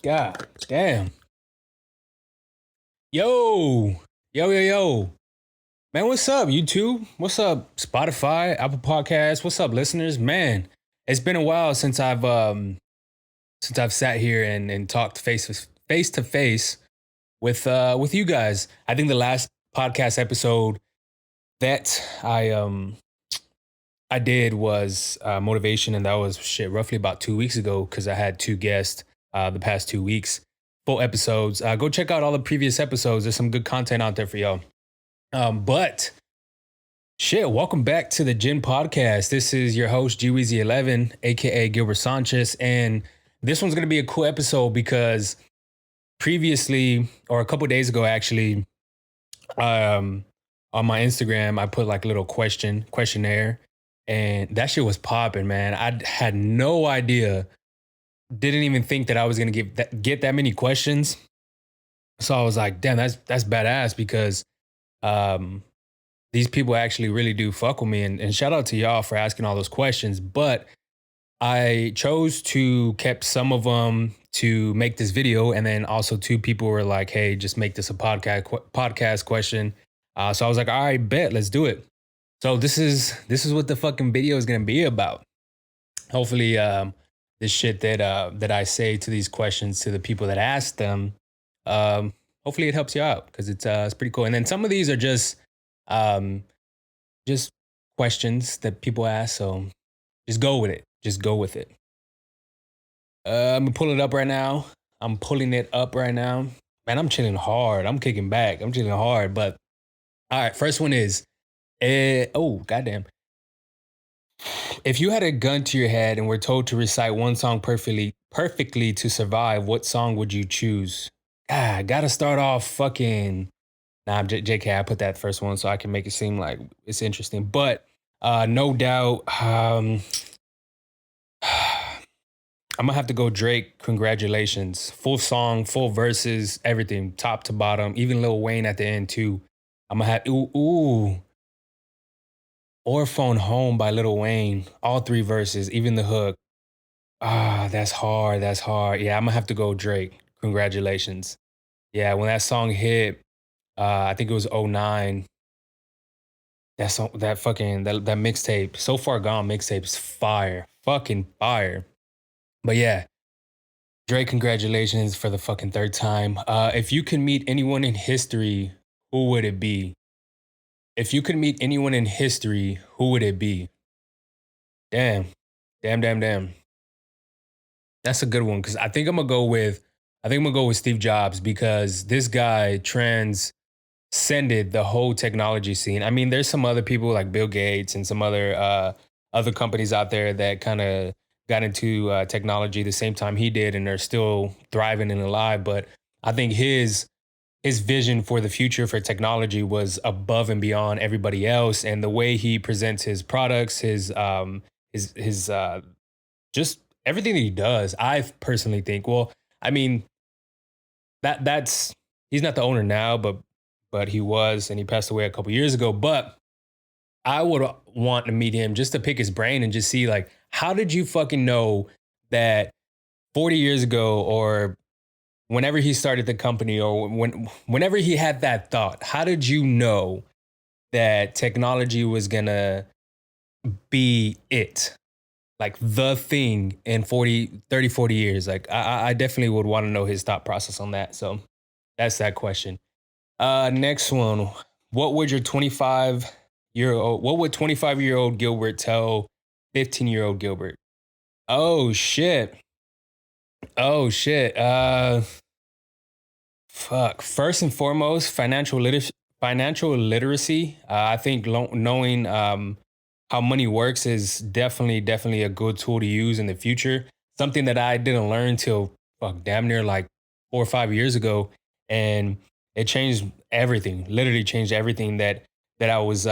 God damn. Yo. Man, what's up, YouTube? What's up, Spotify, Apple Podcasts? What's up, listeners? Man, it's been a while since I've sat here and talked face to face with you guys. I think the last podcast episode that I did was motivation, and that was roughly about 2 weeks ago because I had two guests the past 2 weeks, full episodes. Go check out all the previous episodes. There's some good content out there for y'all. But welcome back to the GINN podcast. This is your host GWeezy11, aka Gilbert Sanchez, and this one's gonna be a cool episode because previously, or a couple days ago, actually, on my Instagram, I put like a little questionnaire, and that shit was popping, man. I had no idea, didn't even think that I was gonna get that many questions. So I was like, damn, that's badass because these people actually really do fuck with me. And shout out to y'all for asking all those questions. But I chose to keep some of them to make this video. And then also two people were like, hey, just make this a podcast question. So I was like, all right, bet, let's do it. So this is what the fucking video is going to be about. Hopefully this shit that I say to these questions to the people that ask them, hopefully it helps you out because it's pretty cool. And then some of these are just questions that people ask. So just go with it. Just go with it. I'm gonna pull it up right now. I'm pulling it up right now. Man, I'm chilling hard. I'm kicking back. I'm chilling hard. But all right, first one is, goddamn. If you had a gun to your head and were told to recite one song perfectly to survive, what song would you choose? I gotta start off fucking. Nah, JK, I put that first one so I can make it seem like it's interesting. But no doubt, I'm gonna have to go Drake. Congratulations. Full song, full verses, everything, top to bottom, even Lil Wayne at the end too. I'm gonna have or Phone Home by Lil Wayne. All three verses, even the hook. That's hard. Yeah, I'm gonna have to go Drake. Congratulations. Yeah, when that song hit, I think it was '09. That mixtape, So Far Gone mixtape is fire. Fucking fire. But yeah, Drake, congratulations for the fucking third time. If you could meet anyone in history, who would it be? If you could meet anyone in history, who would it be? Damn. That's a good one because I think I'm gonna go with Steve Jobs because this guy transcended the whole technology scene. I mean, there's some other people like Bill Gates and some other companies out there that kind of got into technology the same time he did, and they're still thriving and alive. But I think his vision for the future for technology was above and beyond everybody else, and the way he presents his products, his just everything that he does. I personally think, well, I mean, that's he's not the owner now, but he was, and he passed away a couple years ago. But I would want to meet him just to pick his brain and just see, like, how did you fucking know that 40 years ago, or whenever he started the company, or whenever he had that thought, how did you know that technology was gonna be it? Like the thing in 40 years. Like I definitely would want to know his thought process on that. So that's that question. Next one. What would 25-year-old Gilbert tell 15-year-old Gilbert? Oh shit. Fuck. First and foremost, financial literacy. I think knowing how money works is definitely a good tool to use in the future. Something that I didn't learn till damn near like 4 or 5 years ago, and it changed everything. Literally changed everything that I was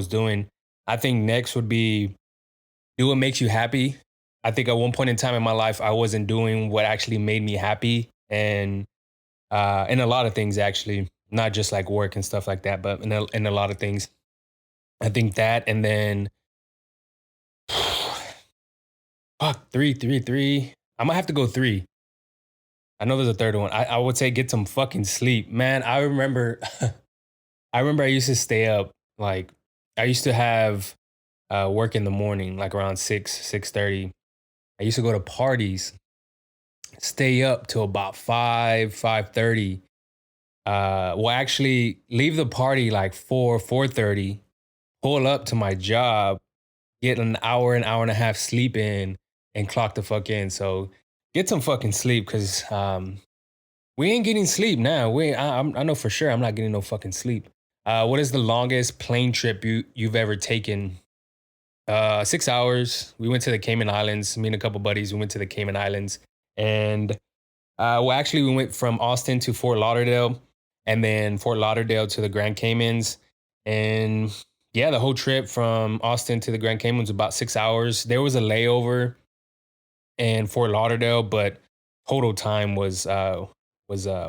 doing. I think next would be do what makes you happy. I think at one point in time in my life, I wasn't doing what actually made me happy, and in a lot of things actually, not just like work and stuff like that, but in a lot of things. I think that, and then fuck, three. I'm gonna have to go three. I know there's a third one. I would say get some fucking sleep, man. I remember, I remember I used to stay up. Like I used to have work in the morning, like around 6:30. I used to go to parties, stay up till about 5:30. Well, actually, leave the party like 4:30. Pull up to my job, get an hour and a half sleep in, and clock the fuck in. So get some fucking sleep, because we ain't getting sleep now. I know for sure I'm not getting no fucking sleep. What is the longest plane trip you've ever taken? 6 hours. We went to the Cayman Islands. Me and a couple buddies. We went to the Cayman Islands, and well, actually, we went from Austin to Fort Lauderdale, and then Fort Lauderdale to the Grand Caymans, and yeah, the whole trip from Austin to the Grand Caymans was about 6 hours. There was a layover in Fort Lauderdale, but total time was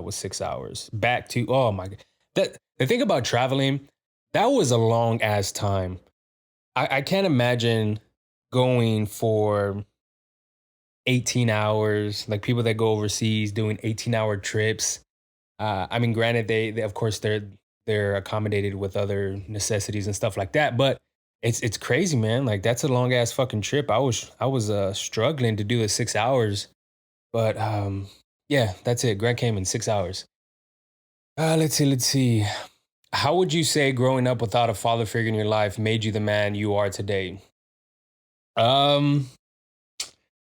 6 hours. Back to, oh my god, that the thing about traveling, that was a long ass time. I can't imagine going for 18 hours, like people that go overseas doing 18-hour trips. I mean, granted, they of course they're accommodated with other necessities and stuff like that, but it's crazy, man. Like that's a long ass fucking trip. I was struggling to do the 6 hours, but yeah, that's it. Grand Cayman, 6 hours. Let's see. How would you say growing up without a father figure in your life made you the man you are today? Um,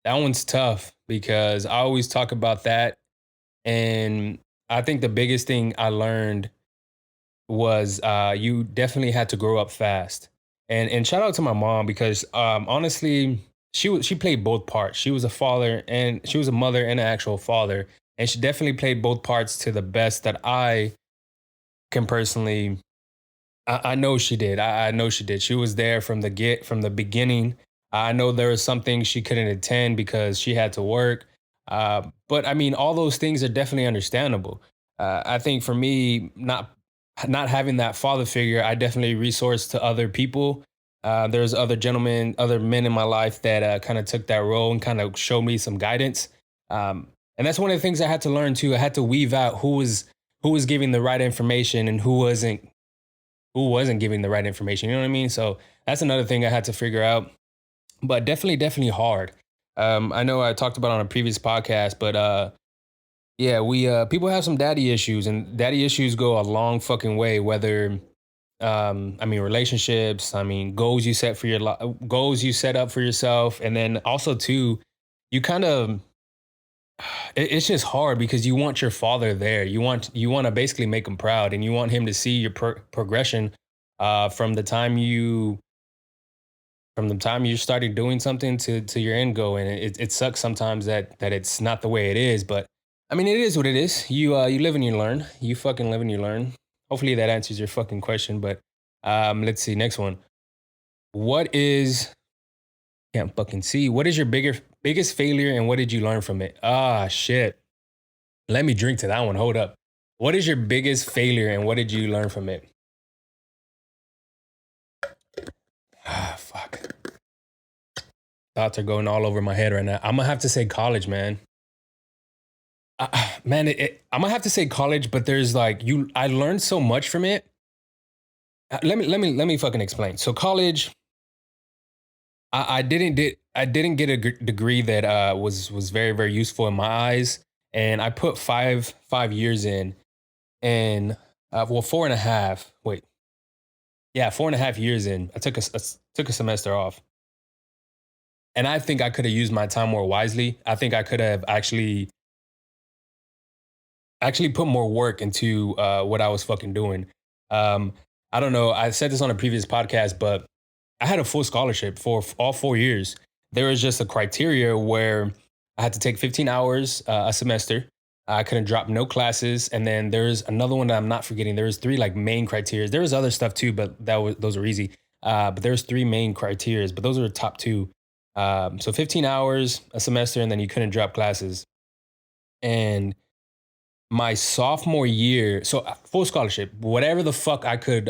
that one's tough because I always talk about that. And I think the biggest thing I learned was you definitely had to grow up fast. And shout out to my mom because honestly, she played both parts. She was a father and she was a mother and an actual father. And she definitely played both parts to the best that I can personally. I know she did. I know she did. She was there from the beginning. I know there was some things she couldn't attend because she had to work. But I mean, all those things are definitely understandable. I think for me, not having that father figure, I definitely resourced to other people. There's other gentlemen, other men in my life that kind of took that role and kind of showed me some guidance. And that's one of the things I had to learn too. I had to weave out who was giving the right information and who wasn't giving the right information. You know what I mean? So that's another thing I had to figure out. But definitely hard. I know I talked about it on a previous podcast, but yeah, we people have some daddy issues, and daddy issues go a long fucking way. Whether I mean relationships, I mean goals you set for your goals you set up for yourself, and then also too, you kind of it's just hard because you want your father there. You want to basically make him proud, and you want him to see your progression from the time you started doing something to your end goal. And it sucks sometimes that it's not the way it is, but I mean it is what it is. You live and you learn. You fucking live and you learn. Hopefully that answers your fucking question. But let's see, next one. What is Can't fucking see. What is your biggest failure and what did you learn from it? Ah shit. Let me drink to that one. Hold up. What is your biggest failure and what did you learn from it? Ah, fuck. Thoughts are going all over my head right now. I'm gonna have to say college, man. Man, I'm gonna have to say college, but there's like you. I learned so much from it. Let me fucking explain. So college, I didn't get a degree that was very very useful in my eyes, and I put five years in, and well 4.5. Wait, yeah, 4.5 years in. I took a semester off, and I think I could have used my time more wisely. I think I could have actually put more work into what I was fucking doing. Um, I don't know. I said this on a previous podcast, but I had a full scholarship for all 4 years. There was just a criteria where I had to take 15 hours a semester. I couldn't drop no classes, and then there's another one that I'm not forgetting. There was three like main criteria. There was other stuff too, but those are easy. But there's three main criteria, but those are the top two. So 15 hours a semester, and then you couldn't drop classes. And my sophomore year, so full scholarship, whatever the fuck I could.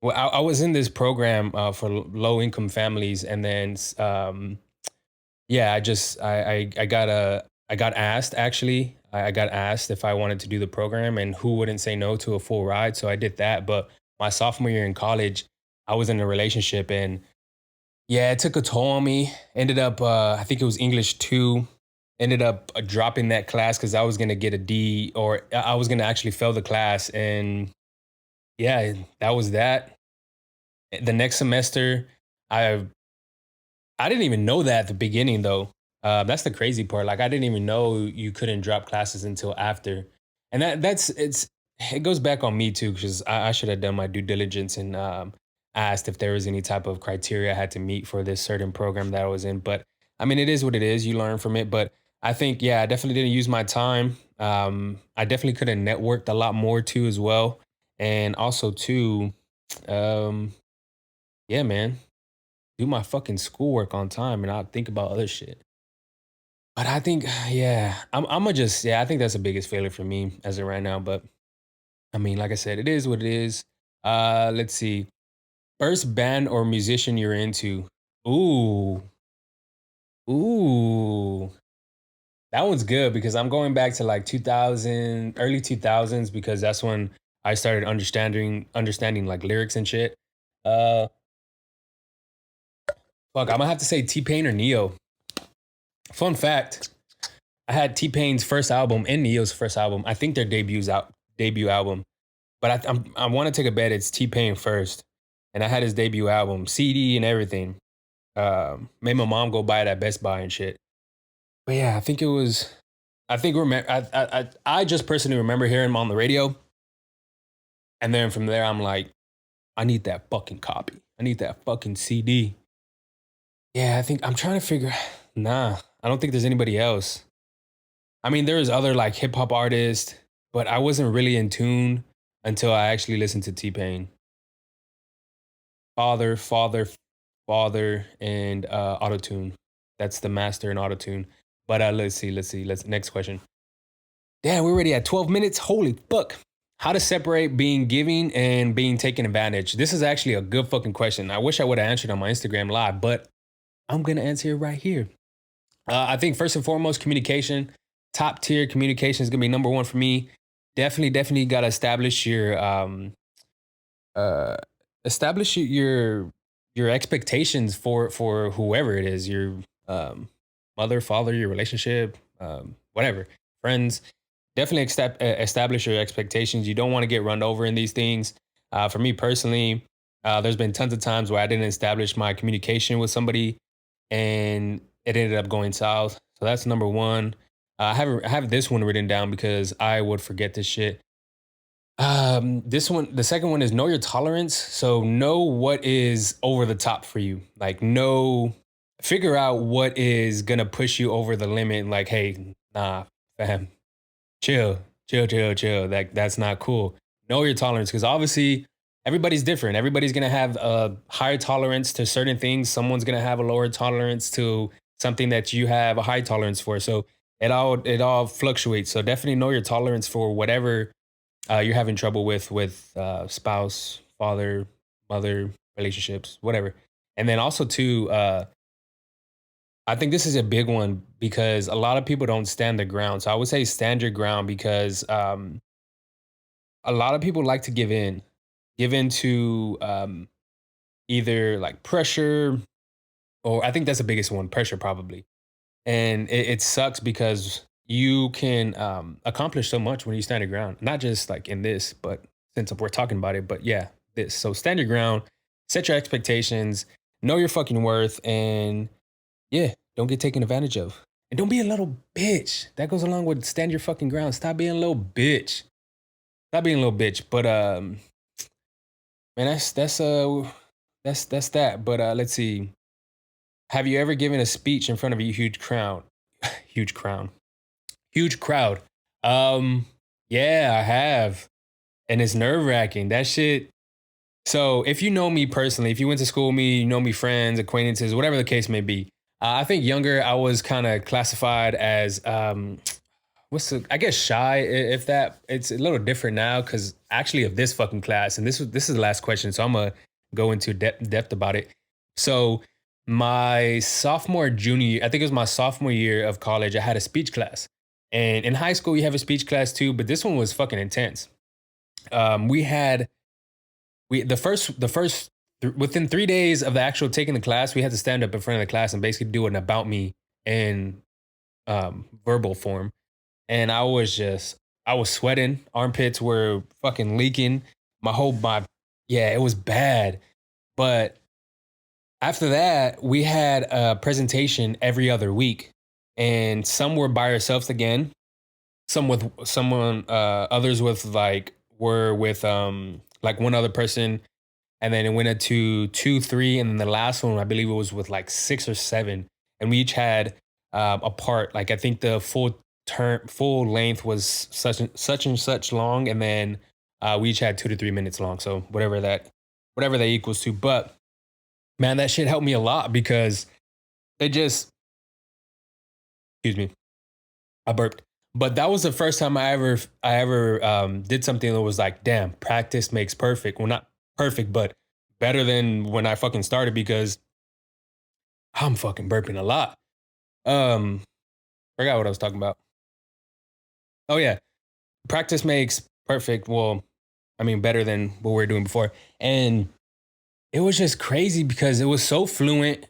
Well, I was in this program for low income families, and then yeah, I got I got asked actually. I got asked if I wanted to do the program and who wouldn't say no to a full ride. So I did that. But my sophomore year in college, I was in a relationship and yeah, it took a toll on me. Ended up, I think it was English 2. Ended up dropping that class because I was going to get a D or I was going to actually fail the class. And yeah, that was that. The next semester, I I didn't even know that at the beginning though. That's the crazy part. Like I didn't even know you couldn't drop classes until after, and it goes back on me too because I should have done my due diligence and asked if there was any type of criteria I had to meet for this certain program that I was in. But I mean, it is what it is. You learn from it. But I think yeah, I definitely didn't use my time. I definitely could have networked a lot more too as well, and also too, um, yeah, man, do my fucking schoolwork on time and I'll think about other shit. But I think, yeah, I'm gonna just, yeah, I think that's the biggest failure for me as of right now. But I mean, like I said, it is what it is. Let's see. First band or musician you're into. Ooh, ooh. That one's good because I'm going back to like 2000, early 2000s because that's when I started understanding like lyrics and shit. Uh, Fuck, I'm gonna have to say T Pain or Neo. Fun fact: I had T Pain's first album and Neo's first album. I think their debut album. But I want to take a bet it's T Pain first, and I had his debut album, CD and everything. Made my mom go buy it at Best Buy and shit. But yeah, I think it was. I think remember. I just personally remember hearing him on the radio, and then from there I'm like, I need that fucking copy. I need that fucking CD. Yeah, I think I'm trying to figure. Nah, I don't think there's anybody else. I mean, there is other like hip hop artists, but I wasn't really in tune until I actually listened to T Pain. Father, Father, Father, and Autotune. That's the master in Autotune. But let's next question. Damn, we're already at 12 minutes. Holy fuck. How to separate being giving and being taken advantage. This is actually a good fucking question. I wish I would have answered on my Instagram live, but I'm gonna answer it right here. I think first and foremost, communication. Top tier communication is gonna be number one for me. Definitely gotta uh establish your expectations for whoever it is, your um mother, father, your relationship, whatever, friends. Definitely establish your expectations. You don't want to get run over in these things. For me personally, there's been tons of times where I didn't establish my communication with somebody and it ended up going south. So that's number one. I have this one written down because I would forget this shit. This one, the second one is know your tolerance. So know what is over the top for you. Like figure out what is gonna push you over the limit. Like, hey, nah, fam, chill. That's not cool. Know your tolerance because obviously everybody's different. Everybody's gonna have a higher tolerance to certain things. Someone's gonna have a lower tolerance to something that you have a high tolerance for. So it all fluctuates. So definitely know your tolerance for whatever you're having trouble with spouse, father, mother, relationships, whatever. And then also too, I think this is a big one because a lot of people don't stand their ground. So I would say stand your ground because a lot of people like to give in to either like pressure, or I think that's the biggest one, pressure probably. And it sucks because you can accomplish so much when you stand your ground, not just like in this, but since we're talking about it, but yeah, this. So stand your ground, set your expectations, know your fucking worth, and yeah, don't get taken advantage of. And don't be a little bitch. That goes along with stand your fucking ground. Stop being a little bitch. Stop being a little bitch. But man, that's that. But let's see. Have you ever given a speech in front of a huge crowd? Huge crown. Huge crowd. Um, yeah, I have. And it's nerve-wracking. That shit. So if you know me personally, if you went to school with me, you know me, friends, acquaintances, whatever the case may be. I think younger, I was kind of classified as I guess shy, if that. It's a little different now because actually of this fucking class, and this is the last question, so I'm gonna go into depth about it. So My sophomore, junior year, I think it was my sophomore year of college, I had a speech class. And in high school, you have a speech class too, but this one was fucking intense. We had we the first within 3 days of the actual taking the class, we had to stand up in front of the class and basically do an about me in verbal form. And I was sweating, armpits were fucking leaking, my yeah, it was bad. But after that, we had a presentation every other week, and some were by ourselves again, some with someone, others with were with like one other person, and then it went into two, three, and then the last one I believe it was with like six or seven, and we each had a part. Like I think the full length was such and such long, and then we each had 2 to 3 minutes long. So whatever that equals to, but man, that shit helped me a lot because it just, excuse me, I burped. But that was the first time I ever did something that was like, damn, practice makes perfect. Well, not perfect, but better than when I fucking started because I'm fucking burping a lot. Um, Forgot what I was talking about. Oh yeah, practice makes perfect. Well, I mean, better than what we were doing before, and it was just crazy because it was so fluent.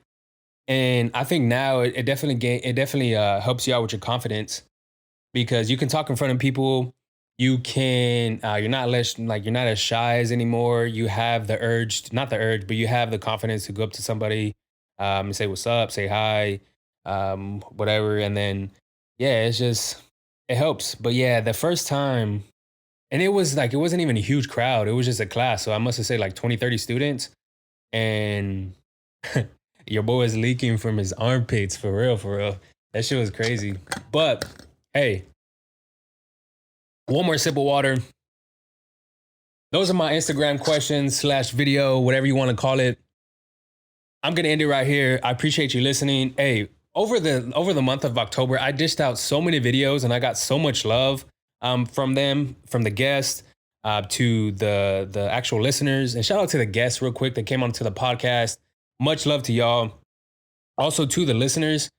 And I think now it definitely helps you out with your confidence because you can talk in front of people. You can you're not as shy as anymore. You have the urge, not the urge, but you have the confidence to go up to somebody and say what's up, say hi, whatever, and then yeah, it helps. But yeah, the first time, and it was like it wasn't even a huge crowd. It was just a class, so I must have said like 20, 30 students, and your boy was leaking from his armpits for real, for real. That shit was crazy. But hey, one more sip of water. Those are my Instagram questions slash video, whatever you want to call it. I'm gonna end it right here. I appreciate you listening. Hey, over the month of October, I dished out so many videos and I got so much love from them, from the guests to the actual listeners. And shout out to the guests real quick that came onto the podcast. Much love to y'all. Also to the listeners,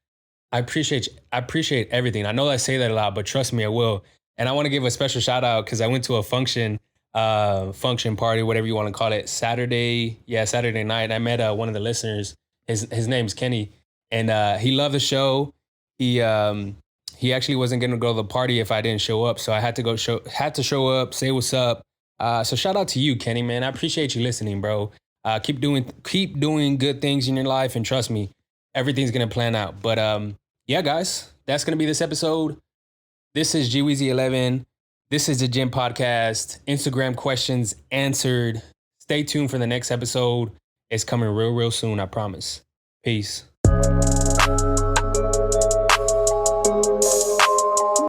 I appreciate everything. I know I say that a lot, but trust me, I will. And I want to give a special shout out because I went to a function party, whatever you want to call it, Saturday night. And I met one of the listeners. His name's Kenny, and he loved the show. He actually wasn't gonna go to the party if I didn't show up, so I had to show up, say what's up. So shout out to you, Kenny, man. I appreciate you listening, bro. Keep doing good things in your life, and trust me, everything's gonna plan out. But yeah, guys, that's gonna be this episode. This is GWeezy11. This is the GINN podcast. Instagram questions answered. Stay tuned for the next episode. It's coming real soon, I promise. Peace.